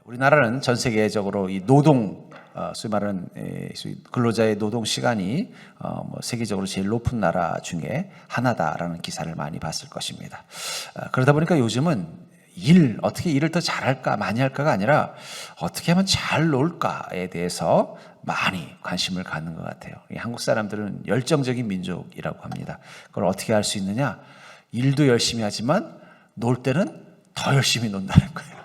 우리나라는 전 세계적으로 이 노동, 소위 말하는 근로자의 노동 시간이 세계적으로 제일 높은 나라 중에 하나다라는 기사를 많이 봤을 것입니다. 그러다 보니까 요즘은 어떻게 일을 더 잘할까, 많이 할까가 아니라 어떻게 하면 잘 놀까에 대해서 많이 관심을 갖는 것 같아요. 한국 사람들은 열정적인 민족이라고 합니다. 그걸 어떻게 할 수 있느냐? 일도 열심히 하지만 놀 때는 더 열심히 논다는 거예요.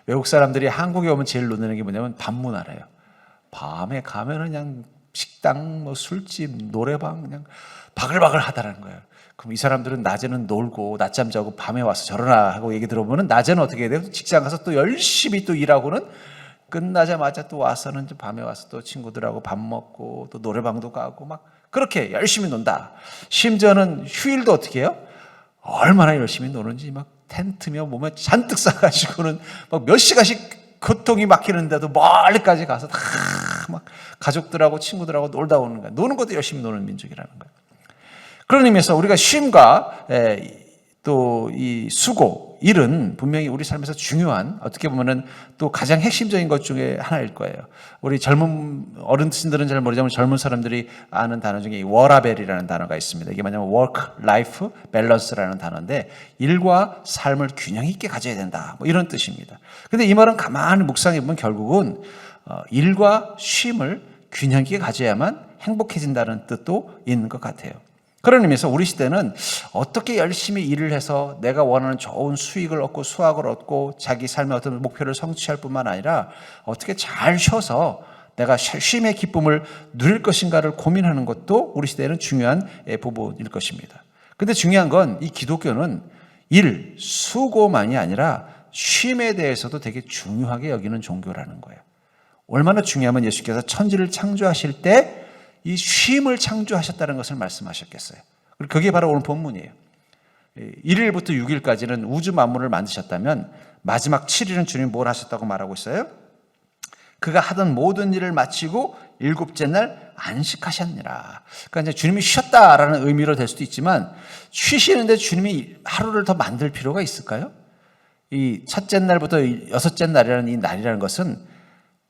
외국 사람들이 한국에 오면 제일 노는 게 뭐냐면 밤 문화래요. 밤에 가면은 그냥 식당, 술집, 노래방 그냥 바글바글 하다라는 거예요. 그럼 이 사람들은 낮에는 놀고 낮잠 자고 밤에 와서 저러나 하고 얘기 들어보면 낮에는 어떻게 해야 돼요? 직장 가서 또 열심히 또 일하고는 끝나자마자 또 와서는 밤에 와서 또 친구들하고 밥 먹고 또 노래방도 가고 막 그렇게 열심히 논다. 심지어는 휴일도 어떻게 해요? 얼마나 열심히 노는지 막 텐트며 몸에 잔뜩 싸가지고는 막 몇 시간씩 교통이 막히는데도 멀리까지 가서 다 막 가족들하고 친구들하고 놀다 오는 거야. 노는 것도 열심히 노는 민족이라는 거예요. 그런 의미에서 우리가 쉼과 또 이 수고, 일은 분명히 우리 삶에서 중요한, 어떻게 보면은 또 가장 핵심적인 것 중에 하나일 거예요. 우리 젊은 어른들은 잘 모르지만 젊은 사람들이 아는 단어 중에 이 워라벨이라는 단어가 있습니다. 이게 뭐냐면 work-life balance라는 단어인데 일과 삶을 균형 있게 가져야 된다. 이런 뜻입니다. 근데 이 말은 가만히 묵상해 보면 결국은 일과 쉼을 균형 있게 가져야만 행복해진다는 뜻도 있는 것 같아요. 그런 의미에서 우리 시대는 어떻게 열심히 일을 해서 내가 원하는 좋은 수익을 얻고 수확을 얻고 자기 삶의 어떤 목표를 성취할 뿐만 아니라 어떻게 잘 쉬어서 내가 쉼의 기쁨을 누릴 것인가를 고민하는 것도 우리 시대에는 중요한 부분일 것입니다. 그런데 중요한 건 이 기독교는 일, 수고만이 아니라 쉼에 대해서도 되게 중요하게 여기는 종교라는 거예요. 얼마나 중요하면 예수께서 천지를 창조하실 때 이 쉼을 창조하셨다는 것을 말씀하셨겠어요. 그리고 그게 바로 오늘 본문이에요. 1일부터 6일까지는 우주 만물을 만드셨다면 마지막 7일은 주님이 뭘 하셨다고 말하고 있어요? 그가 하던 모든 일을 마치고 일곱째 날 안식하셨니라. 그러니까 이제 주님이 쉬었다라는 의미로 될 수도 있지만 쉬시는데 주님이 하루를 더 만들 필요가 있을까요? 이 첫째 날부터 여섯째 날이라는 이 날이라는 것은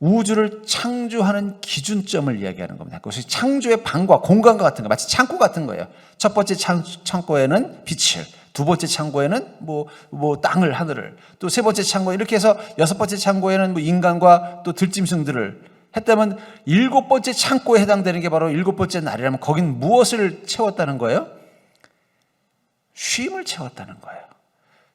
우주를 창조하는 기준점을 이야기하는 겁니다. 그것이 창조의 방과 공간과 같은 거, 마치 창고 같은 거예요. 첫 번째 창고에는 빛을, 두 번째 창고에는 땅을, 하늘을, 또 세 번째 창고, 이렇게 해서 여섯 번째 창고에는 인간과 또 들짐승들을 했다면 일곱 번째 창고에 해당되는 게 바로 일곱 번째 날이라면 거긴 무엇을 채웠다는 거예요? 쉼을 채웠다는 거예요.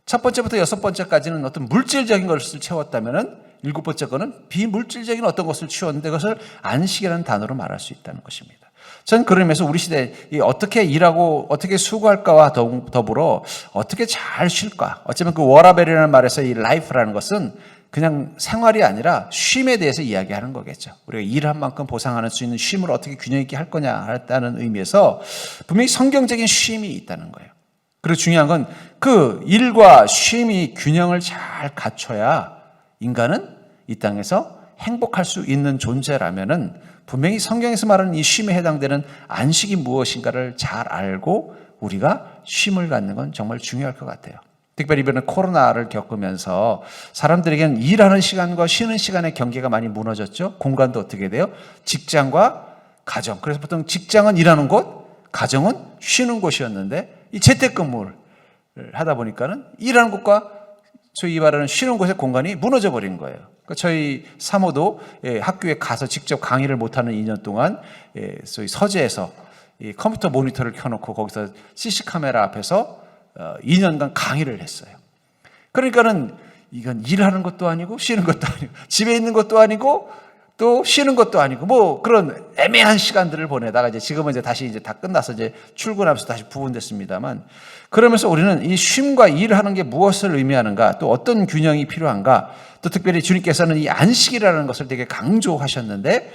첫 번째부터 여섯 번째까지는 어떤 물질적인 것을 채웠다면은 일곱 번째 거는 비물질적인 어떤 것을 치웠는데 그것을 안식이라는 단어로 말할 수 있다는 것입니다. 저는 그러면서 우리 시대에 어떻게 일하고 어떻게 수고할까와 더불어 어떻게 잘 쉴까. 어쩌면 그 워라벨이라는 말에서 이 라이프라는 것은 그냥 생활이 아니라 쉼에 대해서 이야기하는 거겠죠. 우리가 일한 만큼 보상할 수 있는 쉼을 어떻게 균형 있게 할 거냐 하는 의미에서 분명히 성경적인 쉼이 있다는 거예요. 그리고 중요한 건 그 일과 쉼이 균형을 잘 갖춰야 인간은 이 땅에서 행복할 수 있는 존재라면은 분명히 성경에서 말하는 이 쉼에 해당되는 안식이 무엇인가를 잘 알고 우리가 쉼을 갖는 건 정말 중요할 것 같아요. 특별히 이번에 코로나를 겪으면서 사람들에게는 일하는 시간과 쉬는 시간의 경계가 많이 무너졌죠. 공간도 어떻게 돼요? 직장과 가정. 그래서 보통 직장은 일하는 곳, 가정은 쉬는 곳이었는데 이 재택근무를 하다 보니까는 일하는 곳과 소위 말하는 쉬는 곳의 공간이 무너져 버린 거예요. 그러니까 저희 사모도 학교에 가서 직접 강의를 못하는 2년 동안 소위 서재에서 컴퓨터 모니터를 켜놓고 거기서 CC 카메라 앞에서 2년간 강의를 했어요. 그러니까는 이건 일하는 것도 아니고 쉬는 것도 아니고 집에 있는 것도 아니고 또 쉬는 것도 아니고 그런 애매한 시간들을 보내다가 지금은 다시 다 끝나서 출근하면서 다시 부분됐습니다만 그러면서 우리는 이 쉼과 일하는 게 무엇을 의미하는가 또 어떤 균형이 필요한가 또 특별히 주님께서는 이 안식이라는 것을 되게 강조하셨는데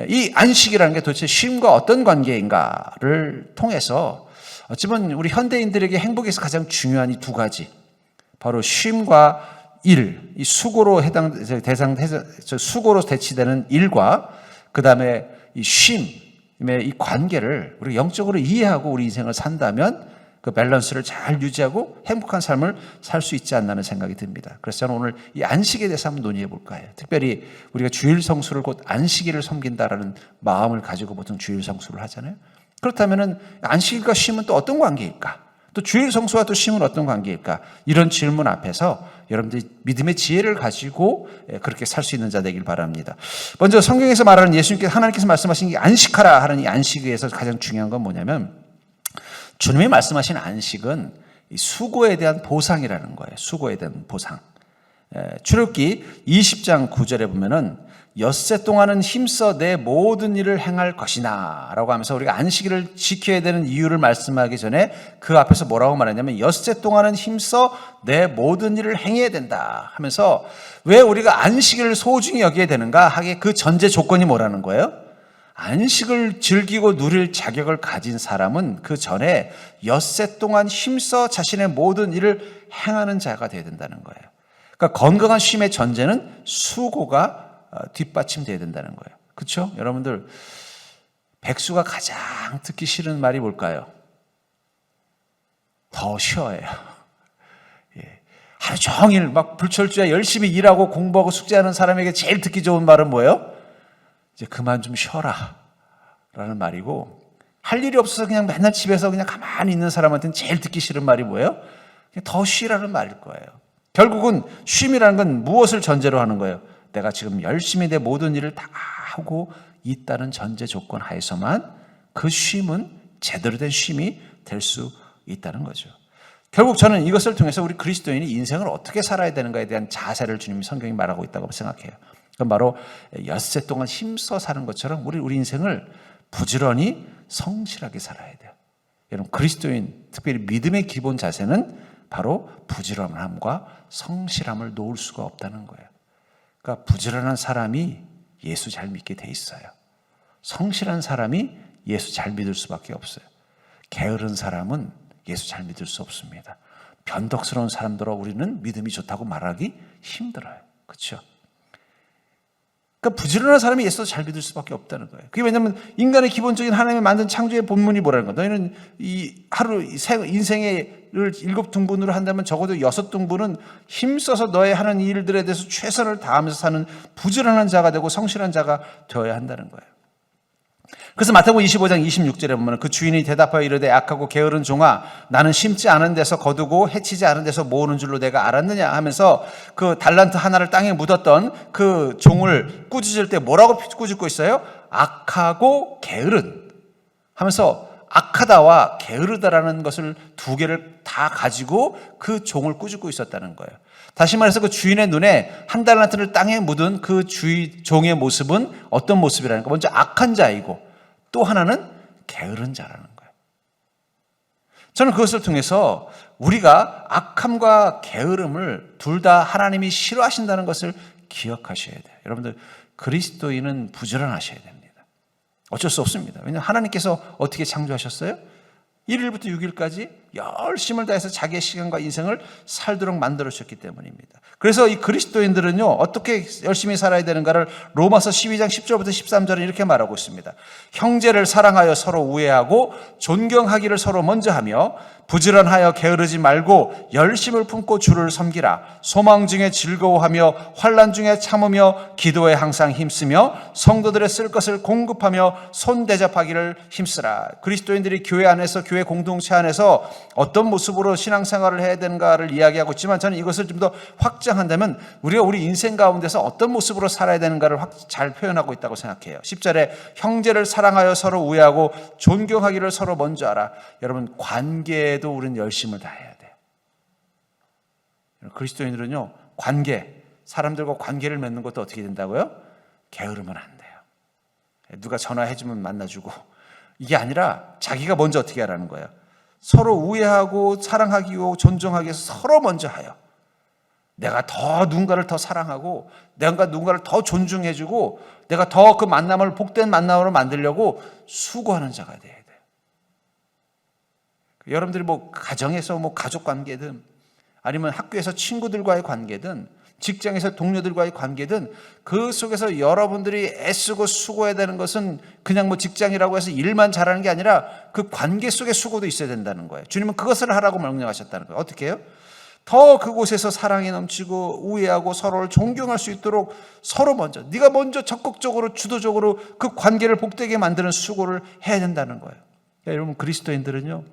이 안식이라는 게 도대체 쉼과 어떤 관계인가를 통해서 어쩌면 우리 현대인들에게 행복에서 가장 중요한 이 두 가지 바로 쉼과 일, 이 수고로 수고로 대치되는 일과 그 다음에 이 쉼의 이 관계를 우리가 영적으로 이해하고 우리 인생을 산다면 그 밸런스를 잘 유지하고 행복한 삶을 살 수 있지 않나는 생각이 듭니다. 그래서 저는 오늘 이 안식에 대해서 한번 논의해 볼까 해요. 특별히 우리가 주일 성수를 곧 안식일을 섬긴다라는 마음을 가지고 보통 주일 성수를 하잖아요. 그렇다면 안식일과 쉼은 또 어떤 관계일까? 또 주일 성수와 또 쉼은 어떤 관계일까? 이런 질문 앞에서 여러분들이 믿음의 지혜를 가지고 그렇게 살 수 있는 자 되길 바랍니다. 먼저 성경에서 말하는 예수님께서 하나님께서 말씀하신 이 안식하라 하는 이 안식에서 가장 중요한 건 뭐냐면 주님이 말씀하신 안식은 수고에 대한 보상이라는 거예요. 수고에 대한 보상. 출애굽기 20장 9절에 보면은 엿새 동안은 힘써 내 모든 일을 행할 것이나 라고 하면서 우리가 안식일을 지켜야 되는 이유를 말씀하기 전에 그 앞에서 뭐라고 말했냐면 엿새 동안은 힘써 내 모든 일을 행해야 된다 하면서 왜 우리가 안식일을 소중히 여겨야 되는가 하기에 그 전제 조건이 뭐라는 거예요? 안식을 즐기고 누릴 자격을 가진 사람은 그 전에 엿새 동안 힘써 자신의 모든 일을 행하는 자가 되어야 된다는 거예요. 그러니까 건강한 쉼의 전제는 수고가 뒷받침돼야 된다는 거예요. 그렇죠? 여러분들 백수가 가장 듣기 싫은 말이 뭘까요? 더 쉬어예요. 하루 종일 막 불철주야 열심히 일하고 공부하고 숙제하는 사람에게 제일 듣기 좋은 말은 뭐예요? 이제 그만 좀 쉬어라 라는 말이고, 할 일이 없어서 그냥 맨날 집에서 그냥 가만히 있는 사람한테는 제일 듣기 싫은 말이 뭐예요? 그냥 더 쉬라는 말일 거예요. 결국은 쉼이라는 건 무엇을 전제로 하는 거예요? 내가 지금 열심히 내 모든 일을 다 하고 있다는 전제 조건 하에서만 그 쉼은 제대로 된 쉼이 될 수 있다는 거죠. 결국 저는 이것을 통해서 우리 그리스도인이 인생을 어떻게 살아야 되는가에 대한 자세를 주님이 성경이 말하고 있다고 생각해요. 그건 바로 엿새 동안 힘써 사는 것처럼 우리 인생을 부지런히 성실하게 살아야 돼요. 여러분 그리스도인 특별히 믿음의 기본 자세는 바로 부지런함과 성실함을 놓을 수가 없다는 거예요. 그러니까 부지런한 사람이 예수 잘 믿게 돼 있어요. 성실한 사람이 예수 잘 믿을 수밖에 없어요. 게으른 사람은 예수 잘 믿을 수 없습니다. 변덕스러운 사람들과 우리는 믿음이 좋다고 말하기 힘들어요. 그렇죠? 그러니까 부지런한 사람이 예수 잘 믿을 수밖에 없다는 거예요. 그게 왜냐하면 인간의 기본적인 하나님이 만든 창조의 본문이 뭐라는 거예요? 너희는 이 하루 인생의 7등분으로 한다면 적어도 6등분은 힘써서 너의 하는 일들에 대해서 최선을 다하면서 사는 부지런한 자가 되고 성실한 자가 되어야 한다는 거예요. 그래서 마태복음 25장 26절에 보면 그 주인이 대답하여 이르되 악하고 게으른 종아 나는 심지 않은 데서 거두고 해치지 않은 데서 모으는 줄로 내가 알았느냐 하면서 그 달란트 하나를 땅에 묻었던 그 종을 꾸짖을 때 뭐라고 꾸짖고 있어요? 악하고 게으른 하면서 악하다와 게으르다라는 것을 두 개를 다 가지고 그 종을 꾸짖고 있었다는 거예요. 다시 말해서 그 주인의 눈에 한 달란트를 땅에 묻은 그 종의 모습은 어떤 모습이라는 거? 먼저 악한 자이고 또 하나는 게으른 자라는 거예요. 저는 그것을 통해서 우리가 악함과 게으름을 둘 다 하나님이 싫어하신다는 것을 기억하셔야 돼요. 여러분들 그리스도인은 부지런하셔야 됩니다. 어쩔 수 없습니다. 왜냐하면 하나님께서 어떻게 창조하셨어요? 1일부터 6일까지 열심을 다해서 자기의 시간과 인생을 살도록 만들어주셨기 때문입니다. 그래서 이 그리스도인들은요 어떻게 열심히 살아야 되는가를 로마서 12장 10절부터 13절은 이렇게 말하고 있습니다. 형제를 사랑하여 서로 우애하고 존경하기를 서로 먼저 하며 부지런하여 게으르지 말고 열심을 품고 주를 섬기라. 소망 중에 즐거워하며 환난 중에 참으며 기도에 항상 힘쓰며 성도들의 쓸 것을 공급하며 손대접하기를 힘쓰라. 그리스도인들이 교회 안에서 교회 공동체 안에서 어떤 모습으로 신앙생활을 해야 되는가를 이야기하고 있지만 저는 이것을 좀 더 확장한다면 우리가 우리 인생 가운데서 어떤 모습으로 살아야 되는가를 잘 표현하고 있다고 생각해요. 10절에 형제를 사랑하여 서로 우애하고 존경하기를 서로 먼저 하라. 여러분 관계에도 우리는 열심을 다해야 돼요. 그리스도인들은요 관계, 사람들과 관계를 맺는 것도 어떻게 된다고요? 게으르면 안 돼요. 누가 전화해주면 만나주고 이게 아니라 자기가 먼저 어떻게 하라는 거예요? 서로 우애하고 사랑하기고 존중하기 위해서 서로 먼저 하여 내가 더 누군가를 더 사랑하고 내가 누군가를 더 존중해주고 내가 더 그 만남을 복된 만남으로 만들려고 수고하는 자가 돼야 돼요. 여러분들이 뭐 가정에서 뭐 가족 관계든 아니면 학교에서 친구들과의 관계든 직장에서 동료들과의 관계든 그 속에서 여러분들이 애쓰고 수고해야 되는 것은 그냥 뭐 직장이라고 해서 일만 잘하는 게 아니라 그 관계 속에 수고도 있어야 된다는 거예요. 주님은 그것을 하라고 명령하셨다는 거예요. 어떻게 해요? 더 그곳에서 사랑이 넘치고 우애하고 서로를 존경할 수 있도록 서로 먼저, 네가 먼저 적극적으로 주도적으로 그 관계를 복되게 만드는 수고를 해야 된다는 거예요. 그러니까 여러분, 그리스도인들은요,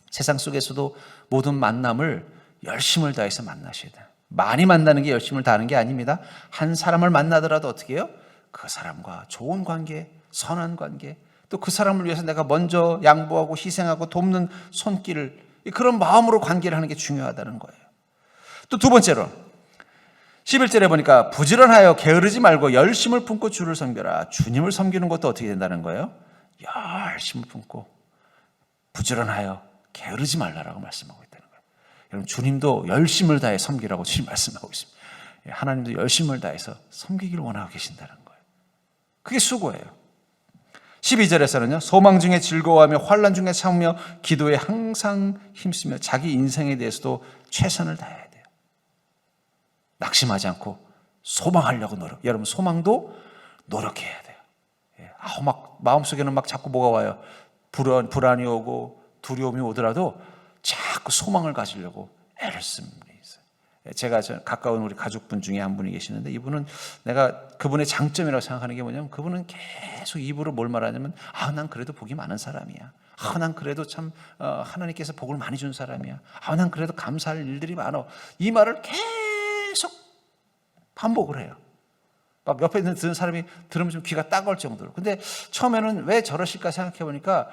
세상 속에서도 모든 만남을 열심을 다해서 만나셔야 돼요. 많이 만나는 게 열심을 다하는 게 아닙니다. 한 사람을 만나더라도 어떻게 해요? 그 사람과 좋은 관계, 선한 관계, 또 그 사람을 위해서 내가 먼저 양보하고 희생하고 돕는 손길을, 그런 마음으로 관계를 하는 게 중요하다는 거예요. 또 두 번째로 11절에 보니까 부지런하여 게으르지 말고 열심을 품고 주를 섬겨라. 주님을 섬기는 것도 어떻게 된다는 거예요? 열심을 품고 부지런하여 게으르지 말라라고 말씀하고 있다는 거예요. 여러분, 주님도 열심을 다해 섬기라고 주님 말씀하고 있습니다. 하나님도 열심을 다해서 섬기기를 원하고 계신다는 거예요. 그게 수고예요. 12절에서는요, 소망 중에 즐거워하며 환난 중에 참으며 기도에 항상 힘쓰며 자기 인생에 대해서도 최선을 다해야 돼요. 낙심하지 않고 소망하려고 노력. 여러분, 소망도 노력해야 돼요. 막 마음속에는 막 자꾸 뭐가 와요. 불안이 오고 두려움이 오더라도 자꾸 소망을 가지려고 애를 씁니다. 제가 가까운 우리 가족분 중에 한 분이 계시는데, 이분은 내가 그분의 장점이라고 생각하는 게 뭐냐면, 그분은 계속 입으로 뭘 말하냐면, 난 그래도 복이 많은 사람이야. 난 그래도 참 하나님께서 복을 많이 준 사람이야. 난 그래도 감사할 일들이 많아. 이 말을 계속 반복을 해요. 막 옆에 있는 듣는 사람이 들으면 좀 귀가 따가울 정도로. 근데 처음에는 왜 저러실까 생각해 보니까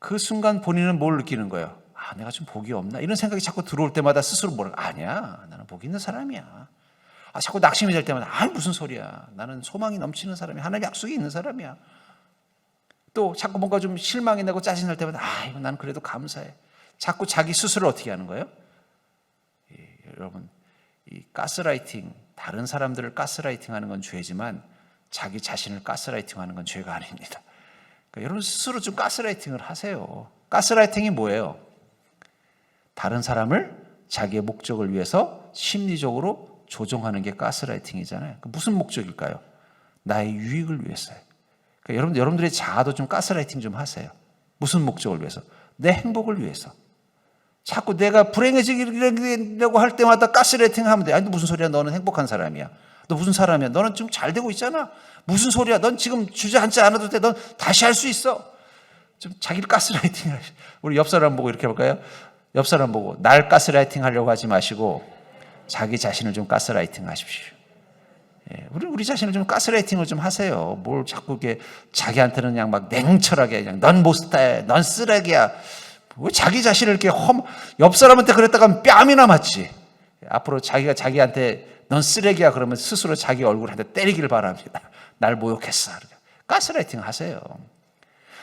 그 순간 본인은 뭘 느끼는 거예요? 내가 좀 복이 없나? 이런 생각이 자꾸 들어올 때마다 스스로 아니야, 나는 복이 있는 사람이야. 자꾸 낙심이 될 때마다 무슨 소리야, 나는 소망이 넘치는 사람이야, 하나님의 약속이 있는 사람이야. 또 자꾸 뭔가 좀 실망이 나고 짜증날 때마다 이거 나는 그래도 감사해. 자꾸 자기 스스로를 어떻게 하는 거예요? 여러분, 이 가스라이팅, 다른 사람들을 가스라이팅하는 건 죄지만 자기 자신을 가스라이팅하는 건 죄가 아닙니다. 그러니까 여러분 스스로 좀 가스라이팅을 하세요. 가스라이팅이 뭐예요? 다른 사람을 자기의 목적을 위해서 심리적으로 조종하는 게 가스라이팅이잖아요. 무슨 목적일까요? 나의 유익을 위해서요. 그러니까 여러분들의 자아도 좀 가스라이팅 좀 하세요. 무슨 목적을 위해서? 내 행복을 위해서. 자꾸 내가 불행해지려고 할 때마다 가스라이팅 하면 돼. 너 무슨 소리야? 너는 행복한 사람이야. 너 무슨 사람이야? 너는 좀 잘 되고 있잖아. 무슨 소리야? 넌 지금 주저앉지 않아도 돼. 넌 다시 할 수 있어. 좀 자기를 가스라이팅 하시. 우리 옆 사람 보고 이렇게 볼까요? 옆 사람 보고 날 가스라이팅 하려고 하지 마시고 자기 자신을 좀 가스라이팅 하십시오. 우리 자신을 좀 가스라이팅을 좀 하세요. 뭘 자꾸 이렇게 자기한테는 그냥 막 냉철하게 그냥 넌 못해, 넌 쓰레기야. 왜 자기 자신을 이렇게 옆 사람한테 그랬다가 뺨이나 맞지. 앞으로 자기가 자기한테 넌 쓰레기야 그러면 스스로 자기 얼굴한테 때리기를 바랍니다. 날 모욕했어. 가스라이팅 하세요.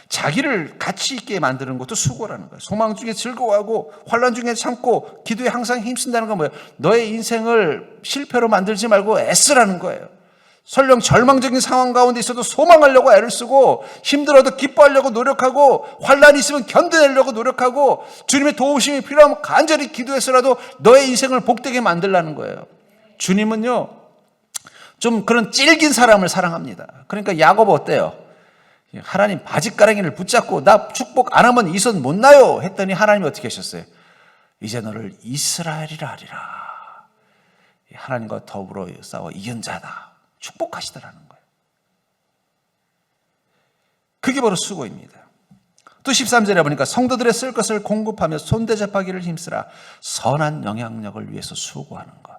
자기를 가치 있게 만드는 것도 수고라는 거예요. 소망 중에 즐거워하고 환난 중에 참고 기도에 항상 힘쓴다는 건 뭐예요? 너의 인생을 실패로 만들지 말고 애쓰라는 거예요. 설령 절망적인 상황 가운데 있어도 소망하려고 애를 쓰고 힘들어도 기뻐하려고 노력하고 환난이 있으면 견뎌내려고 노력하고 주님의 도우심이 필요하면 간절히 기도해서라도 너의 인생을 복되게 만들라는 거예요. 주님은요 좀 그런 찔긴 사람을 사랑합니다. 그러니까 야고보 어때요? 하나님 바짓가랑이를 붙잡고 나 축복 안 하면 이 손 못 놔요 했더니 하나님이 어떻게 하셨어요? 이제 너를 이스라엘이라 하리라. 하나님과 더불어 싸워 이긴 자다. 축복하시더라는 거예요. 그게 바로 수고입니다. 또 13절에 보니까 성도들의 쓸 것을 공급하며 손대접하기를 힘쓰라. 선한 영향력을 위해서 수고하는 것.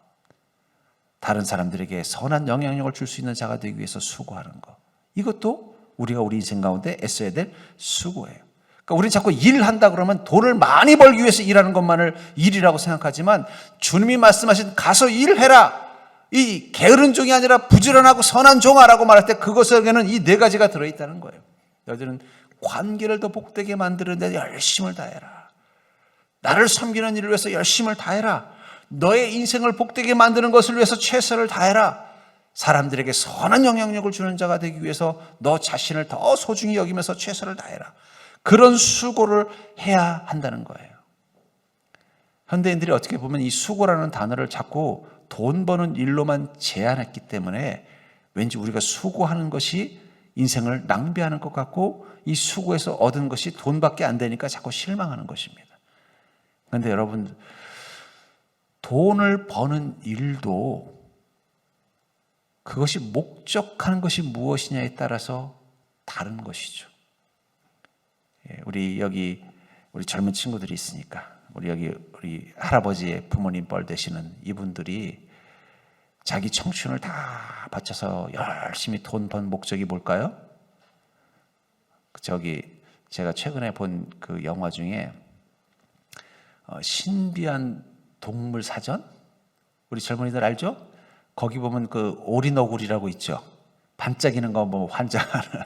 다른 사람들에게 선한 영향력을 줄 수 있는 자가 되기 위해서 수고하는 것. 이것도 우리가 우리 인생 가운데 애써야 될 수고예요. 그러니까 우리는 자꾸 일한다 그러면 돈을 많이 벌기 위해서 일하는 것만을 일이라고 생각하지만 주님이 말씀하신 가서 일해라. 이 게으른 종이 아니라 부지런하고 선한 종아라고 말할 때 그것에게는 이 네 가지가 들어있다는 거예요. 너희들은 관계를 더 복되게 만드는 데 열심을 다해라. 나를 섬기는 일을 위해서 열심을 다해라. 너의 인생을 복되게 만드는 것을 위해서 최선을 다해라. 사람들에게 선한 영향력을 주는 자가 되기 위해서 너 자신을 더 소중히 여기면서 최선을 다해라. 그런 수고를 해야 한다는 거예요. 현대인들이 어떻게 보면 이 수고라는 단어를 자꾸 돈 버는 일로만 제한했기 때문에 왠지 우리가 수고하는 것이 인생을 낭비하는 것 같고 이 수고해서 얻은 것이 돈밖에 안 되니까 자꾸 실망하는 것입니다. 그런데 여러분, 돈을 버는 일도 그것이 목적하는 것이 무엇이냐에 따라서 다른 것이죠. 우리 여기 우리 젊은 친구들이 있으니까 우리 할아버지의 부모님 뻘 되시는 이분들이 자기 청춘을 다 바쳐서 열심히 돈 번 목적이 뭘까요? 제가 최근에 본 그 영화 중에 신비한 동물 사전? 우리 젊은이들 알죠? 거기 보면 그 오리너구리라고 있죠. 반짝이는 거 뭐 환장하는,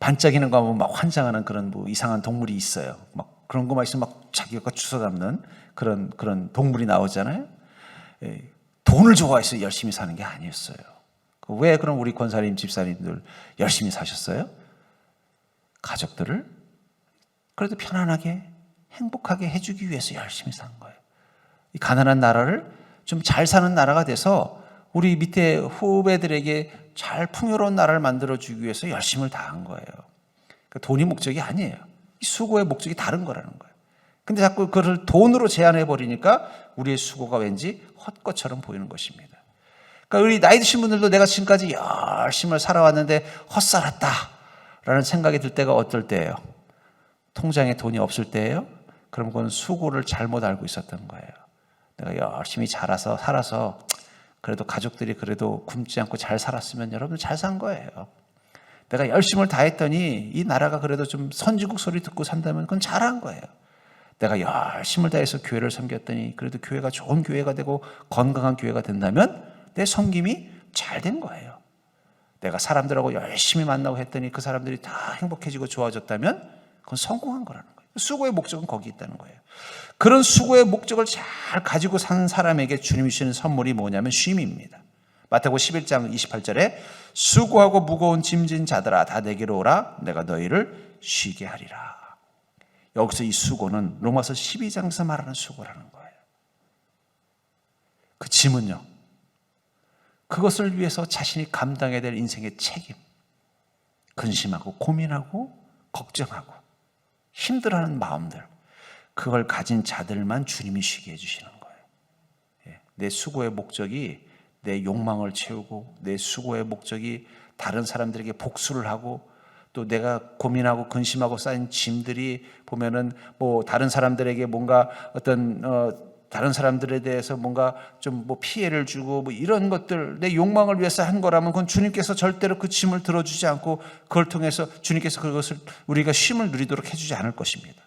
반짝이는 거 보면 막 환장하는 그런 뭐 이상한 동물이 있어요. 막 그런 거만 있으면 막 자기가 주워 담는 그런 동물이 나오잖아요. 돈을 좋아해서 열심히 사는 게 아니었어요. 왜 그럼 우리 권사님, 집사님들 열심히 사셨어요? 가족들을 그래도 편안하게 행복하게 해주기 위해서 열심히 산 거예요. 이 가난한 나라를 좀 잘 사는 나라가 돼서 우리 밑에 후배들에게 잘 풍요로운 나라를 만들어주기 위해서 열심을 다한 거예요. 그러니까 돈이 목적이 아니에요. 이 수고의 목적이 다른 거라는 거예요. 근데 자꾸 그걸 돈으로 제한해 버리니까 우리의 수고가 왠지 헛것처럼 보이는 것입니다. 그러니까 우리 나이 드신 분들도 내가 지금까지 열심히 살아왔는데 헛살았다라는 생각이 들 때가 어떨 때예요? 통장에 돈이 없을 때예요? 그럼 그건 수고를 잘못 알고 있었던 거예요. 내가 열심히 살아서 그래도 가족들이 그래도 굶지 않고 잘 살았으면 여러분 잘 산 거예요. 내가 열심을 다했더니 이 나라가 그래도 좀 선지국 소리 듣고 산다면 그건 잘한 거예요. 내가 열심을 다해서 교회를 섬겼더니 그래도 교회가 좋은 교회가 되고 건강한 교회가 된다면 내 섬김이 잘 된 거예요. 내가 사람들하고 열심히 만나고 했더니 그 사람들이 다 행복해지고 좋아졌다면 그건 성공한 거라는 거예요. 수고의 목적은 거기 있다는 거예요. 그런 수고의 목적을 잘 가지고 사는 사람에게 주님이 주시는 선물이 뭐냐면 쉼입니다. 마태복음 11장 28절에 수고하고 무거운 짐진 자들아 다 내게로 오라 내가 너희를 쉬게 하리라. 여기서 이 수고는 로마서 12장에서 말하는 수고라는 거예요. 그 짐은요, 그것을 위해서 자신이 감당해야 될 인생의 책임, 근심하고 고민하고 걱정하고 힘들어하는 마음들, 그걸 가진 자들만 주님이 쉬게 해주시는 거예요. 내 수고의 목적이 내 욕망을 채우고 내 수고의 목적이 다른 사람들에게 복수를 하고 또 내가 고민하고 근심하고 쌓인 짐들이 보면은 뭐 다른 사람들에게 뭔가 어떤 다른 사람들에 대해서 뭔가 좀 뭐 피해를 주고 뭐 이런 것들 내 욕망을 위해서 한 거라면 그건 주님께서 절대로 그 짐을 들어주지 않고 그걸 통해서 주님께서 그것을 우리가 쉼을 누리도록 해주지 않을 것입니다.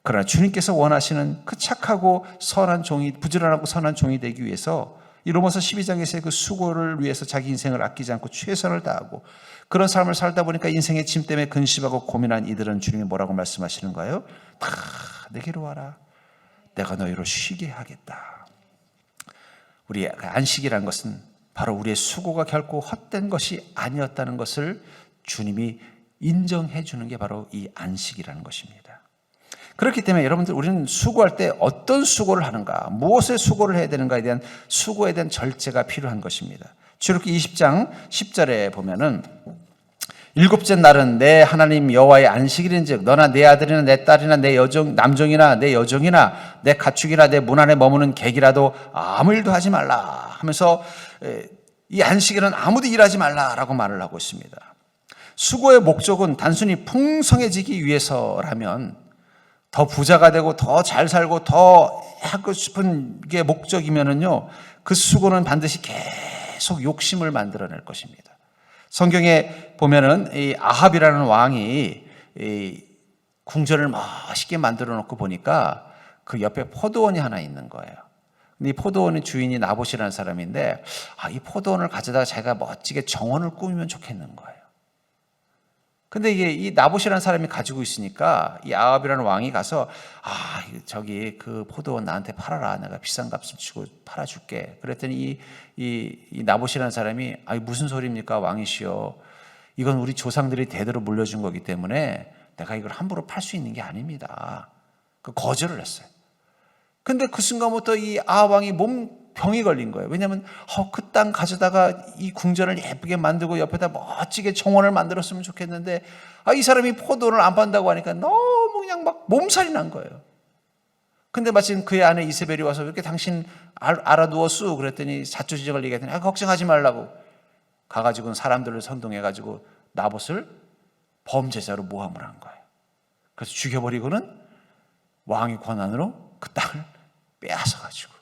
그러나 주님께서 원하시는 그 착하고 선한 종이, 부지런하고 선한 종이 되기 위해서 이 로마서 12장에서의 그 수고를 위해서 자기 인생을 아끼지 않고 최선을 다하고 그런 삶을 살다 보니까 인생의 짐 때문에 근심하고 고민한 이들은 주님이 뭐라고 말씀하시는가요? 다 내게로 와라. 내가 너희로 쉬게 하겠다. 우리의 안식이라는 것은 바로 우리의 수고가 결코 헛된 것이 아니었다는 것을 주님이 인정해 주는 게 바로 이 안식이라는 것입니다. 그렇기 때문에 여러분들 우리는 수고할 때 어떤 수고를 하는가, 무엇의 수고를 해야 되는가에 대한 수고에 대한 절제가 필요한 것입니다. 출애굽기 20장 10절에 보면은 일곱째 날은 내 하나님 여호와의 안식일인즉 너나 내 아들이나 내 딸이나 내 남종이나 내 여종이나 내 가축이나 내 문 안에 머무는 객이라도 아무 일도 하지 말라 하면서 이 안식일은 아무도 일하지 말라라고 말을 하고 있습니다. 수고의 목적은 단순히 풍성해지기 위해서라면 더 부자가 되고 더 잘 살고 더 하고 싶은 게 목적이면은요, 그 수고는 반드시 계속 욕심을 만들어낼 것입니다. 성경에 보면은 이 아합이라는 왕이 이 궁전을 멋있게 만들어 놓고 보니까 그 옆에 포도원이 하나 있는 거예요. 근데 이 포도원의 주인이 나봇이라는 사람인데 이 포도원을 가져다가 자기가 멋지게 정원을 꾸미면 좋겠는 거예요. 근데 이게 이 나봇이라는 사람이 가지고 있으니까 이 아합이라는 왕이 가서 저기 그 포도원 나한테 팔아라. 내가 비싼 값을 주고 팔아줄게. 그랬더니 이 나봇이라는 사람이 무슨 소리입니까 왕이시여. 이건 우리 조상들이 대대로 물려준 거기 때문에 내가 이걸 함부로 팔 수 있는 게 아닙니다. 거절을 했어요. 근데 그 순간부터 이 아합 왕이 몸 병이 걸린 거예요. 왜냐하면 그 땅 가져다가 이 궁전을 예쁘게 만들고 옆에다 멋지게 정원을 만들었으면 좋겠는데 이 사람이 포도를 안 판다고 하니까 너무 그냥 막 몸살이 난 거예요. 근데 마침 그의 아내 이세벨이 와서 이렇게 당신 알아두었수 그랬더니 자초지종을 얘기했더니 걱정하지 말라고 가가지고는 사람들을 선동해가지고 나봇을 범죄자로 모함을 한 거예요. 그래서 죽여버리고는 왕의 권한으로 그 땅을 빼앗아가지고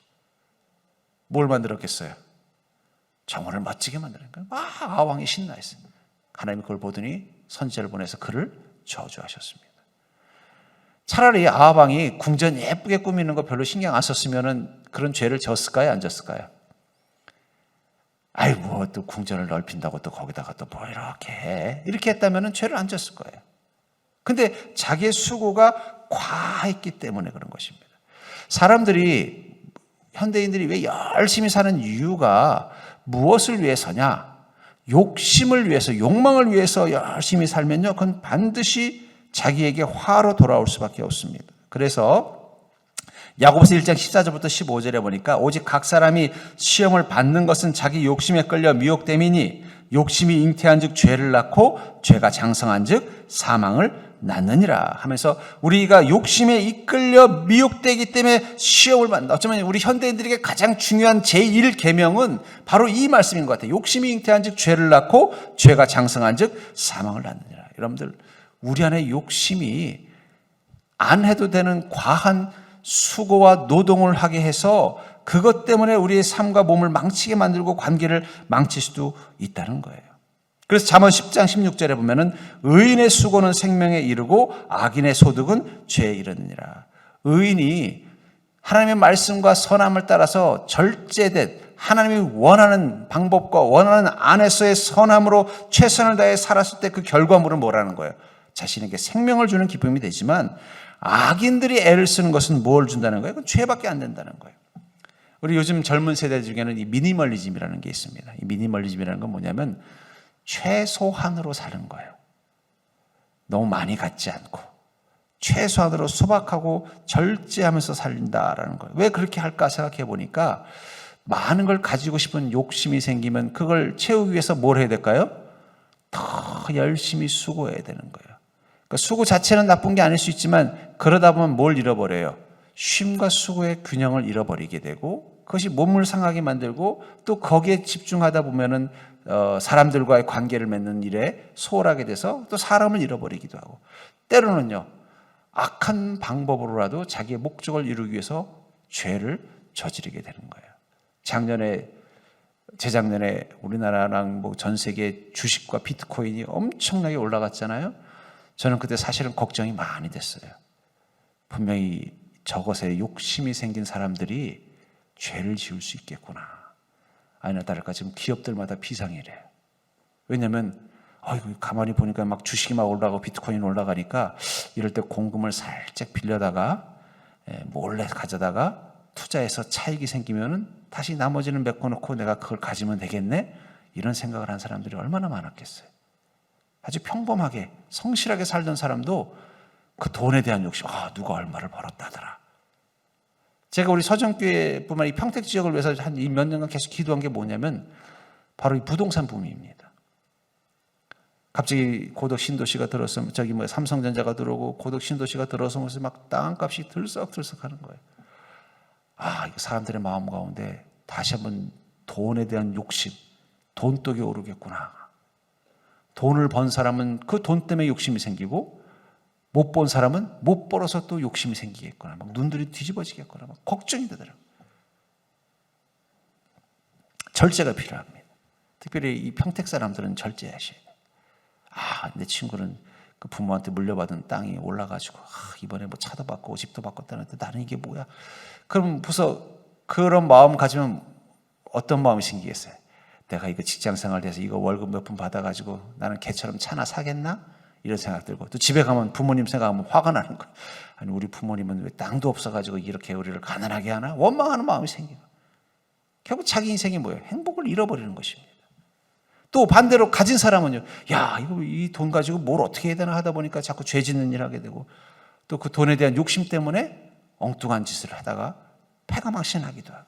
뭘 만들었겠어요? 정원을 멋지게 만드는 거예요. 왕이 신나했어요. 하나님이 그걸 보더니 선지자를 보내서 그를 저주하셨습니다. 차라리 아합왕이 궁전 예쁘게 꾸미는 거 별로 신경 안 썼으면 그런 죄를 졌을까요? 안 졌을까요? 또 궁전을 넓힌다고 또 거기다가 또 뭐 이렇게 해. 이렇게 했다면 죄를 안 졌을 거예요. 근데 자기의 수고가 과했기 때문에 그런 것입니다. 사람들이, 현대인들이 왜 열심히 사는 이유가 무엇을 위해서냐? 욕심을 위해서, 욕망을 위해서 열심히 살면요, 그건 반드시 자기에게 화로 돌아올 수밖에 없습니다. 그래서 야고보서 1장 14절부터 15절에 보니까 오직 각 사람이 시험을 받는 것은 자기 욕심에 끌려 미혹됨이니 욕심이 잉태한 즉 죄를 낳고 죄가 장성한 즉 사망을 낳느니라 하면서 우리가 욕심에 이끌려 미혹되기 때문에 시험을 받는다. 어쩌면 우리 현대인들에게 가장 중요한 제1계명은 바로 이 말씀인 것 같아요. 욕심이 잉태한 즉 죄를 낳고 죄가 장성한 즉 사망을 낳느니라. 여러분들, 우리 안에 욕심이 안 해도 되는 과한 수고와 노동을 하게 해서 그것 때문에 우리의 삶과 몸을 망치게 만들고 관계를 망칠 수도 있다는 거예요. 그래서 잠언 10장 16절에 보면은 의인의 수고는 생명에 이르고 악인의 소득은 죄에 이르느니라. 의인이 하나님의 말씀과 선함을 따라서 절제된 하나님이 원하는 방법과 원하는 안에서의 선함으로 최선을 다해 살았을 때 그 결과물은 뭐라는 거예요? 자신에게 생명을 주는 기쁨이 되지만 악인들이 애를 쓰는 것은 뭘 준다는 거예요? 그건 죄밖에 안 된다는 거예요. 우리 요즘 젊은 세대 중에는 이 미니멀리즘이라는 게 있습니다. 이 미니멀리즘이라는 건 뭐냐면 최소한으로 사는 거예요. 너무 많이 갖지 않고 최소한으로 소박하고 절제하면서 살린다라는 거예요. 왜 그렇게 할까 생각해 보니까 많은 걸 가지고 싶은 욕심이 생기면 그걸 채우기 위해서 뭘 해야 될까요? 더 열심히 수고해야 되는 거예요. 그러니까 수고 자체는 나쁜 게 아닐 수 있지만 그러다 보면 뭘 잃어버려요? 쉼과 수고의 균형을 잃어버리게 되고 그것이 몸을 상하게 만들고 또 거기에 집중하다 보면은 사람들과의 관계를 맺는 일에 소홀하게 돼서 또 사람을 잃어버리기도 하고 때로는요 악한 방법으로라도 자기의 목적을 이루기 위해서 죄를 저지르게 되는 거예요. 재작년에 우리나라랑 뭐 전 세계 주식과 비트코인이 엄청나게 올라갔잖아요. 저는 그때 사실은 걱정이 많이 됐어요. 분명히 저것에 욕심이 생긴 사람들이 죄를 지을 수 있겠구나. 아니나 다를까 지금 기업들마다 비상이래요. 왜냐하면 가만히 보니까 막 주식이 막 올라가고 비트코인 올라가니까 이럴 때 공금을 살짝 빌려다가 몰래 가져다가 투자해서 차익이 생기면은 다시 나머지는 메꿔놓고 내가 그걸 가지면 되겠네? 이런 생각을 한 사람들이 얼마나 많았겠어요. 아주 평범하게 성실하게 살던 사람도 그 돈에 대한 욕심, 누가 얼마를 벌었다더라. 제가 우리 서정교회뿐만 아니라 평택 지역을 위해서 한 몇 년간 계속 기도한 게 뭐냐면 바로 이 부동산 붐입니다. 갑자기 고덕 신도시가 들어서 삼성전자가 들어오고 고덕 신도시가 들어서면서 막 땅값이 들썩들썩 하는 거예요. 이거 사람들의 마음 가운데 다시 한번 돈에 대한 욕심, 돈독이 오르겠구나. 돈을 번 사람은 그 돈 때문에 욕심이 생기고 못 본 사람은 못 벌어서 또 욕심이 생기겠구나. 막 눈들이 뒤집어지겠구나. 막 걱정이 되더라고요. 절제가 필요합니다. 특별히 이 평택 사람들은 절제하셔야 돼요. 내 친구는 그 부모한테 물려받은 땅이 올라가지고 이번에 뭐 차도 받고 집도 바꿨다는데 나는 이게 뭐야? 그럼 벌써 그런 마음 가지면 어떤 마음이 생기겠어요? 내가 이거 직장생활 돼서 이거 월급 몇 푼 받아가지고 나는 걔처럼 차나 사겠나? 이런 생각 들고 또 집에 가면 부모님 생각하면 화가 나는 거예요. 아니 우리 부모님은 왜 땅도 없어가지고 이렇게 우리를 가난하게 하나? 원망하는 마음이 생기고 결국 자기 인생이 뭐예요? 행복을 잃어버리는 것입니다. 또 반대로 가진 사람은요, 이거 이 돈 가지고 뭘 어떻게 해야 되나 하다 보니까 자꾸 죄 짓는 일 하게 되고 또 그 돈에 대한 욕심 때문에 엉뚱한 짓을 하다가 패가 망신하기도 하고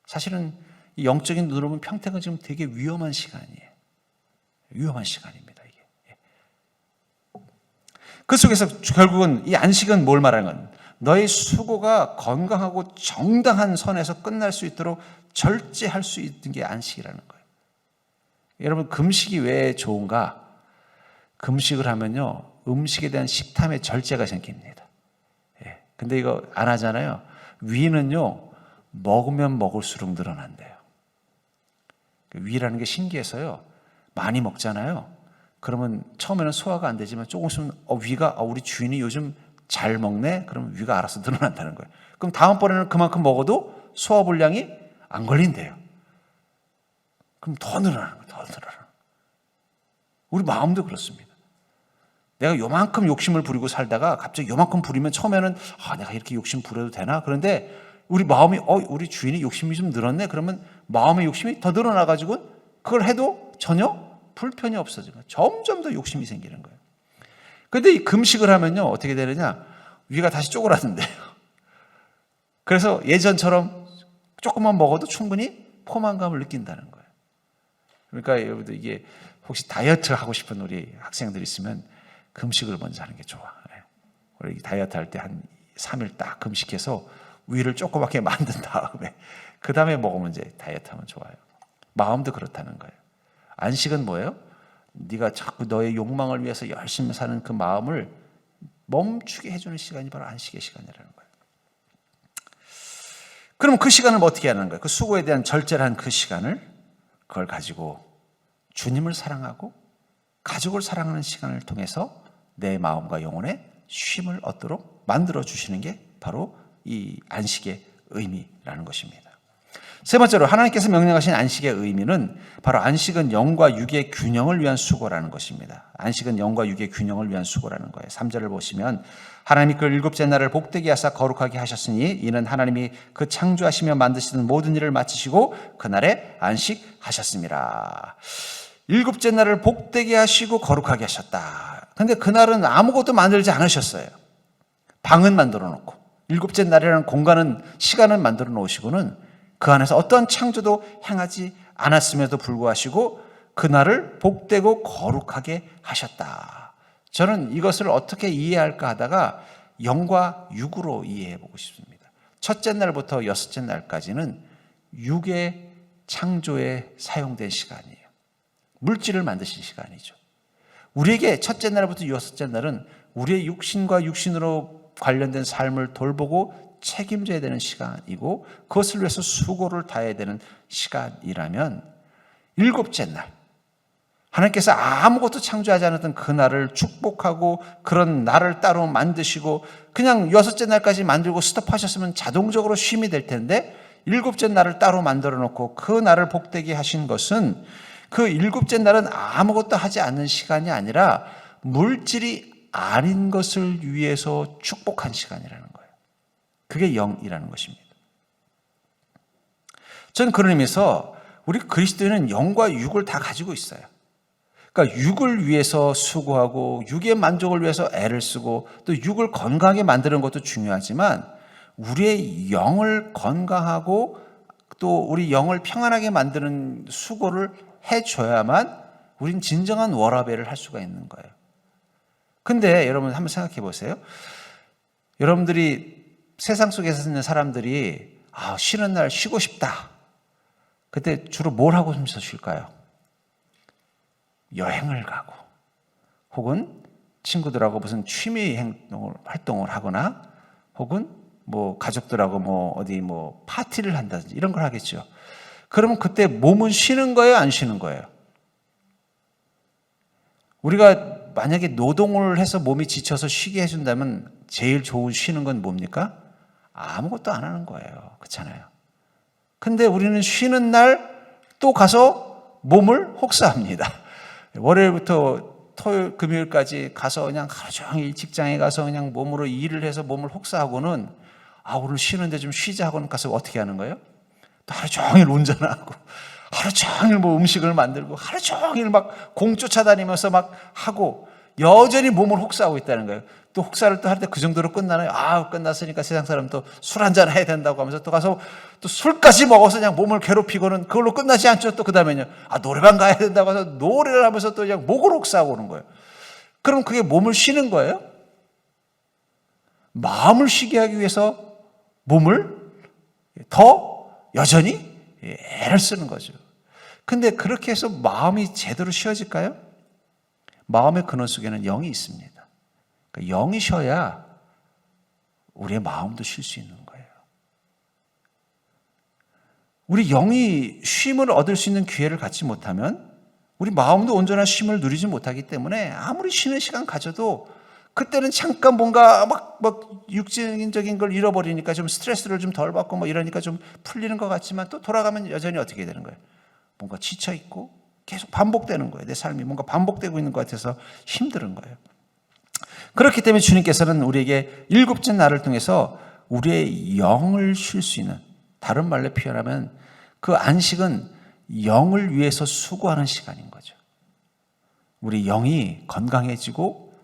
사실은 이 영적인 눈으로 보면 평택은 지금 되게 위험한 시간이에요. 위험한 시간입니다, 이게. 그 속에서 결국은 이 안식은 뭘 말하는 건 너의 수고가 건강하고 정당한 선에서 끝날 수 있도록 절제할 수 있는 게 안식이라는 거예요. 여러분, 금식이 왜 좋은가? 금식을 하면요, 음식에 대한 식탐의 절제가 생깁니다. 근데 이거 안 하잖아요. 위는요, 먹으면 먹을수록 늘어난대요. 위라는 게 신기해서요, 많이 먹잖아요. 그러면 처음에는 소화가 안 되지만 조금 있으면 위가 우리 주인이 요즘 잘 먹네? 그러면 위가 알아서 늘어난다는 거예요. 그럼 다음번에는 그만큼 먹어도 소화불량이 안 걸린대요. 그럼 더 늘어나는 거예요. 더 늘어나는 거예요. 우리 마음도 그렇습니다. 내가 요만큼 욕심을 부리고 살다가 갑자기 요만큼 부리면 처음에는 내가 이렇게 욕심 부려도 되나? 그런데 우리 마음이 우리 주인이 욕심이 좀 늘었네? 그러면 마음의 욕심이 더 늘어나가지고 그걸 해도 전혀 불편이 없어지고 점점 더 욕심이 생기는 거예요. 그런데 이 금식을 하면요, 어떻게 되느냐? 위가 다시 쪼그라든대요. 그래서 예전처럼 조금만 먹어도 충분히 포만감을 느낀다는 거예요. 그러니까 여러분들 이게 혹시 다이어트 하고 싶은 우리 학생들 있으면 금식을 먼저 하는 게 좋아. 우리 다이어트 할 때 한 3일 딱 금식해서 위를 조그맣게 만든 다음에 그 다음에 먹으면 이제 다이어트 하면 좋아요. 마음도 그렇다는 거예요. 안식은 뭐예요? 네가 자꾸 너의 욕망을 위해서 열심히 사는 그 마음을 멈추게 해주는 시간이 바로 안식의 시간이라는 거예요. 그럼 그 시간을 어떻게 하는 거예요? 그 수고에 대한 절제한 그 시간을 그걸 가지고 주님을 사랑하고 가족을 사랑하는 시간을 통해서 내 마음과 영혼에 쉼을 얻도록 만들어 주시는 게 바로 이 안식의 의미라는 것입니다. 세 번째로 하나님께서 명령하신 안식의 의미는 바로 안식은 영과 육의 균형을 위한 수고라는 것입니다. 안식은 영과 육의 균형을 위한 수고라는 거예요. 3절을 보시면 하나님이 그 일곱째 날을 복되게 하사 거룩하게 하셨으니 이는 하나님이 그 창조하시며 만드시는 모든 일을 마치시고 그날에 안식하셨습니다. 일곱째 날을 복되게 하시고 거룩하게 하셨다. 근데 그날은 아무것도 만들지 않으셨어요. 방은 만들어 놓고 일곱째 날이라는 공간은 시간을 만들어 놓으시고는 그 안에서 어떤 창조도 행하지 않았음에도 불구하고 그날을 복되고 거룩하게 하셨다. 저는 이것을 어떻게 이해할까 하다가 영과 육으로 이해해 보고 싶습니다. 첫째 날부터 여섯째 날까지는 육의 창조에 사용된 시간이에요. 물질을 만드신 시간이죠. 우리에게 첫째 날부터 여섯째 날은 우리의 육신과 육신으로 관련된 삶을 돌보고 책임져야 되는 시간이고 그것을 위해서 수고를 다해야 되는 시간이라면 일곱째 날 하나님께서 아무것도 창조하지 않았던 그 날을 축복하고 그런 날을 따로 만드시고 그냥 여섯째 날까지 만들고 스톱하셨으면 자동적으로 쉼이 될 텐데 일곱째 날을 따로 만들어 놓고 그 날을 복되게 하신 것은 그 일곱째 날은 아무것도 하지 않는 시간이 아니라 물질이 아닌 것을 위해서 축복한 시간이라는 거예요. 그게 영이라는 것입니다. 저는 그런 의미에서 우리 그리스도인은 영과 육을 다 가지고 있어요. 그러니까 육을 위해서 수고하고 육의 만족을 위해서 애를 쓰고 또 육을 건강하게 만드는 것도 중요하지만 우리의 영을 건강하고 또 우리 영을 평안하게 만드는 수고를 해줘야만 우린 진정한 워라밸을 할 수가 있는 거예요. 근데 여러분 한번 생각해 보세요. 여러분들이 세상 속에서 있는 사람들이 쉬는 날 쉬고 싶다. 그때 주로 뭘 하고 싶어서 쉴까요? 여행을 가고 혹은 친구들하고 무슨 취미 활동을 하거나 혹은 뭐 가족들하고 어디 파티를 한다든지 이런 걸 하겠죠. 그러면 그때 몸은 쉬는 거예요? 안 쉬는 거예요? 우리가 만약에 노동을 해서 몸이 지쳐서 쉬게 해준다면 제일 좋은 쉬는 건 뭡니까? 아무것도 안 하는 거예요. 그렇잖아요. 근데 우리는 쉬는 날 또 가서 몸을 혹사합니다. 월요일부터 토요일, 금요일까지 가서 그냥 하루 종일 직장에 가서 그냥 몸으로 일을 해서 몸을 혹사하고는 오늘 쉬는데 좀 쉬자 하고는 가서 어떻게 하는 거예요? 또 하루 종일 운전하고 하루 종일 음식을 만들고 하루 종일 막 공 쫓아다니면서 막 하고 여전히 몸을 혹사하고 있다는 거예요. 또 혹사를 또 할 때 그 정도로 끝나나요? 끝났으니까 세상 사람 또 술 한잔 해야 된다고 하면서 또 가서 또 술까지 먹어서 그냥 몸을 괴롭히고는 그걸로 끝나지 않죠. 또 그 다음에는요. 노래방 가야 된다고 해서 노래를 하면서 또 그냥 목을 혹사하고 오는 거예요. 그럼 그게 몸을 쉬는 거예요? 마음을 쉬게 하기 위해서 몸을 더 여전히 애를 쓰는 거죠. 근데 그렇게 해서 마음이 제대로 쉬어질까요? 마음의 근원 속에는 영이 있습니다. 그러니까 영이 쉬어야 우리의 마음도 쉴 수 있는 거예요. 우리 영이 쉼을 얻을 수 있는 기회를 갖지 못하면 우리 마음도 온전한 쉼을 누리지 못하기 때문에 아무리 쉬는 시간 가져도 그때는 잠깐 뭔가 막 육신적인 걸 잃어버리니까 좀 스트레스를 좀 덜 받고 뭐 이러니까 좀 풀리는 것 같지만 또 돌아가면 여전히 어떻게 되는 거예요? 뭔가 지쳐있고 계속 반복되는 거예요. 내 삶이 뭔가 반복되고 있는 것 같아서 힘든 거예요. 그렇기 때문에 주님께서는 우리에게 7째 날을 통해서 우리의 영을 쉴 수 있는, 다른 말로 표현하면 그 안식은 영을 위해서 수고하는 시간인 거죠. 우리 영이 건강해지고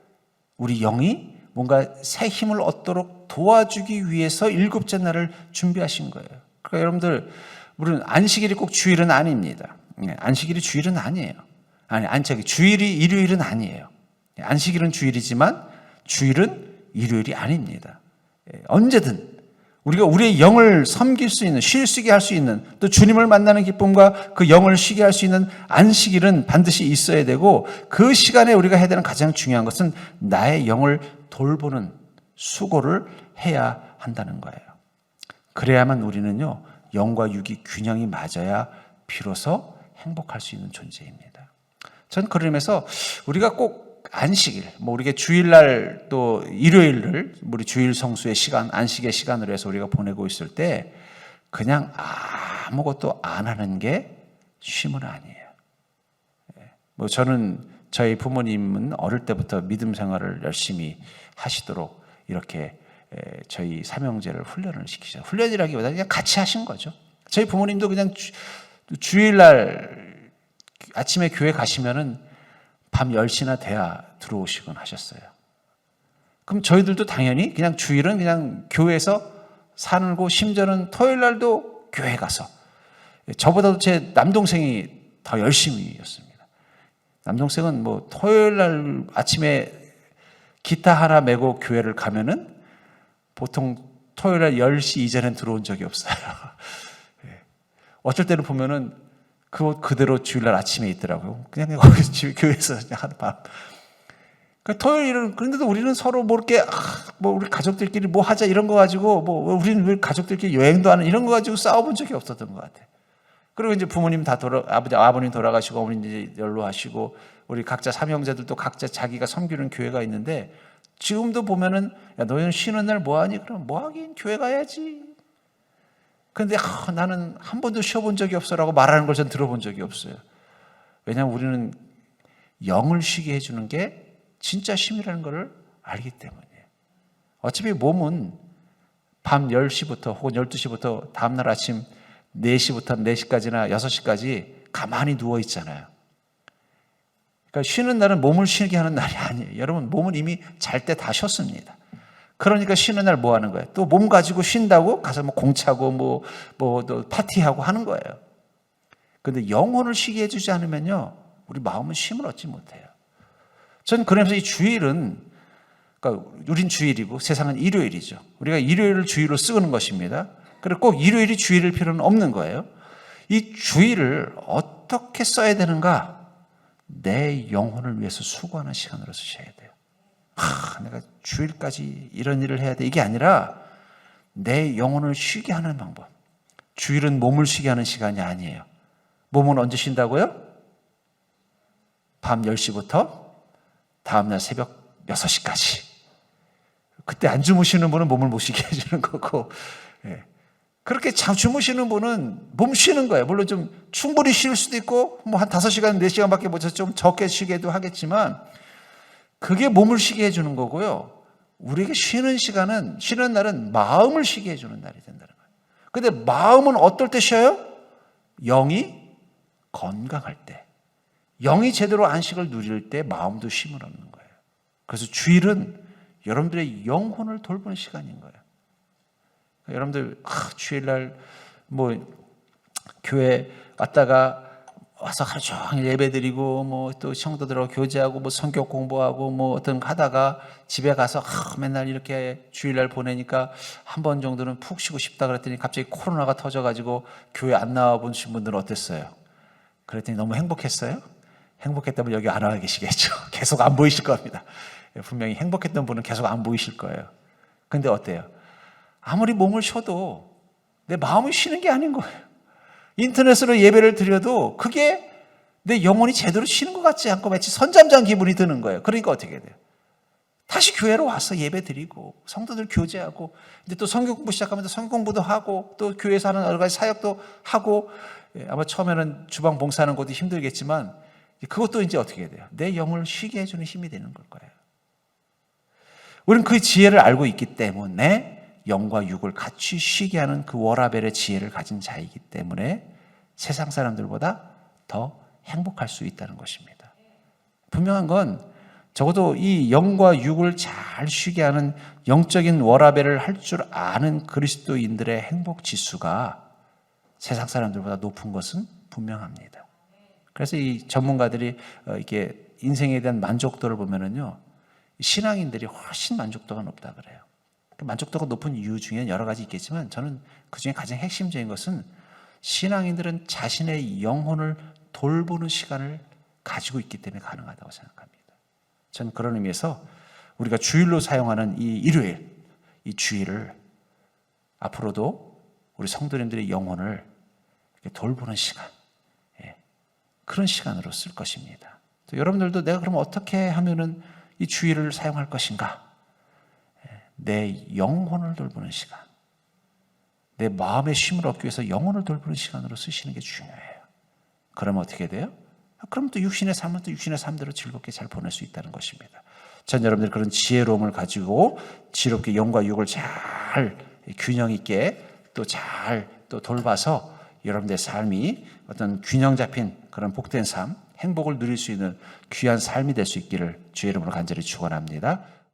우리 영이 뭔가 새 힘을 얻도록 도와주기 위해서 7째 날을 준비하신 거예요. 그러니까 여러분들, 우리는 안식일이 꼭 주일은 아닙니다. 안식일이 주일은 아니에요. 주일이 일요일은 아니에요. 안식일은 주일이지만 주일은 일요일이 아닙니다. 언제든 우리가 우리의 영을 섬길 수 있는, 쉴 수 있게 할 수 있는, 또 주님을 만나는 기쁨과 그 영을 쉬게 할 수 있는 안식일은 반드시 있어야 되고, 그 시간에 우리가 해야 되는 가장 중요한 것은 나의 영을 돌보는 수고를 해야 한다는 거예요. 그래야만 우리는요, 영과 육이 균형이 맞아야 비로소 행복할 수 있는 존재입니다. 전 그런 의미에서 우리가 꼭 안식일, 우리가 주일날 또 일요일을 우리 주일 성수의 시간, 안식의 시간으로 해서 우리가 보내고 있을 때 그냥 아무것도 안 하는 게 쉼은 아니에요. 저는 저희 부모님은 어릴 때부터 믿음 생활을 열심히 하시도록 이렇게 저희 삼형제를 훈련을 시키죠. 훈련이라기보다 그냥 같이 하신 거죠. 저희 부모님도 그냥 주일날 아침에 교회 가시면은 밤 10시나 돼야 들어오시곤 하셨어요. 그럼 저희들도 당연히 그냥 주일은 그냥 교회에서 살고, 심지어는 토요일 날도 교회 가서, 저보다도 제 남동생이 더 열심히였습니다. 남동생은 토요일 날 아침에 기타 하나 메고 교회를 가면은 보통 토요일 날 10시 이전엔 들어온 적이 없어요. 어쩔 때는 보면은 그 옷 그대로 주일날 아침에 있더라고요. 그냥 거기 집에 교회에서 그냥 하는 밤. 그러니까 토요일은, 그런데도 우리는 서로 이렇게, 우리 가족들끼리 하자 이런 거 가지고, 우리는 왜 가족들끼리 여행도 하는 이런 거 가지고 싸워본 적이 없었던 것 같아요. 그리고 이제 부모님 다 아버님 돌아가시고, 어머니 이제 연로하시고, 우리 각자 삼형제들도 각자 자기가 섬기는 교회가 있는데, 지금도 보면은, 야, 너희는 쉬는 날 뭐 하니? 그럼 뭐 하긴? 교회 가야지. 그런데 나는 한 번도 쉬어본 적이 없어라고 말하는 걸 전 들어본 적이 없어요. 왜냐하면 우리는 영을 쉬게 해주는 게 진짜 쉼이라는 걸 알기 때문이에요. 어차피 몸은 밤 10시부터 혹은 12시부터 다음날 아침 4시부터 4시까지나 6시까지 가만히 누워 있잖아요. 그러니까 쉬는 날은 몸을 쉬게 하는 날이 아니에요. 여러분, 몸은 이미 잘 때 다 쉬었습니다. 그러니까 쉬는 날 뭐 하는 거예요? 또 몸 가지고 쉰다고 가서 공 차고 또 파티하고 하는 거예요. 그런데 영혼을 쉬게 해주지 않으면요, 우리 마음은 쉼을 얻지 못해요. 저는 그러면서 이 주일은, 그러니까 우린 주일이고 세상은 일요일이죠. 우리가 일요일을 주일로 쓰는 것입니다. 그리고 꼭 일요일이 주일일 필요는 없는 거예요. 이 주일을 어떻게 써야 되는가? 내 영혼을 위해서 수고하는 시간으로 쓰셔야 돼요. 내가 주일까지 이런 일을 해야 돼. 이게 아니라 내 영혼을 쉬게 하는 방법. 주일은 몸을 쉬게 하는 시간이 아니에요. 몸은 언제 쉰다고요? 밤 10시부터 다음날 새벽 6시까지. 그때 안 주무시는 분은 몸을 못 쉬게 해주는 거고, 그렇게 주무시는 분은 몸 쉬는 거예요. 물론 좀 충분히 쉴 수도 있고, 한 5시간, 4시간밖에 못 해서 좀 적게 쉬게도 하겠지만, 그게 몸을 쉬게 해주는 거고요. 우리에게 쉬는 날은 마음을 쉬게 해주는 날이 된다는 거예요. 근데 마음은 어떨 때 쉬어요? 영이 건강할 때. 영이 제대로 안식을 누릴 때 마음도 쉼을 얻는 거예요. 그래서 주일은 여러분들의 영혼을 돌보는 시간인 거예요. 여러분들 주일날 교회 왔다가 와서 하루 종일 예배드리고 또 성도들하고 교제하고 성경 공부하고 어떤 하다가 집에 가서 맨날 이렇게 주일날 보내니까 한 번 정도는 푹 쉬고 싶다 그랬더니 갑자기 코로나가 터져가지고 교회 안 나와 보신 분들은 어땠어요? 그랬더니 너무 행복했어요? 행복했다면 여기 안 와 계시겠죠. 계속 안 보이실 겁니다. 분명히 행복했던 분은 계속 안 보이실 거예요. 근데 어때요? 아무리 몸을 쉬어도 내 마음이 쉬는 게 아닌 거예요. 인터넷으로 예배를 드려도 그게 내 영혼이 제대로 쉬는 것 같지 않고 마치 선잠잔 기분이 드는 거예요. 그러니까 어떻게 돼요? 다시 교회로 와서 예배 드리고 성도들 교제하고 근데 또 성경 공부 시작하면 성경 공부도 하고 또 교회에서 하는 여러 가지 사역도 하고 아마 처음에는 주방 봉사하는 것도 힘들겠지만 그것도 이제 어떻게 돼요? 내 영혼을 쉬게 해주는 힘이 되는 걸 거예요. 우리는 그 지혜를 알고 있기 때문에 영과 육을 같이 쉬게 하는 그 워라벨의 지혜를 가진 자이기 때문에 세상 사람들보다 더 행복할 수 있다는 것입니다. 분명한 건 적어도 이 영과 육을 잘 쉬게 하는 영적인 워라벨을 할 줄 아는 그리스도인들의 행복 지수가 세상 사람들보다 높은 것은 분명합니다. 그래서 이 전문가들이 이렇게 인생에 대한 만족도를 보면은요, 신앙인들이 훨씬 만족도가 높다 그래요. 만족도가 높은 이유 중에 여러 가지 있겠지만 저는 그중에 가장 핵심적인 것은 신앙인들은 자신의 영혼을 돌보는 시간을 가지고 있기 때문에 가능하다고 생각합니다. 저는 그런 의미에서 우리가 주일로 사용하는 이 일요일, 이 주일을 앞으로도 우리 성도님들의 영혼을 돌보는 시간, 그런 시간으로 쓸 것입니다. 또 여러분들도 내가 그럼 어떻게 하면은 이 주일을 사용할 것인가? 내 영혼을 돌보는 시간, 내 마음의 쉼을 얻기 위해서 영혼을 돌보는 시간으로 쓰시는 게 중요해요. 그러면 어떻게 돼요? 그럼 또 육신의 삶은 또 육신의 삶대로 즐겁게 잘 보낼 수 있다는 것입니다. 전 여러분들 그런 지혜로움을 가지고 지롭게 영과 육을 잘 균형 있게 또 잘 또 돌봐서 여러분들의 삶이 어떤 균형 잡힌 그런 복된 삶, 행복을 누릴 수 있는 귀한 삶이 될 수 있기를 주의 이름으로 간절히 축원합니다.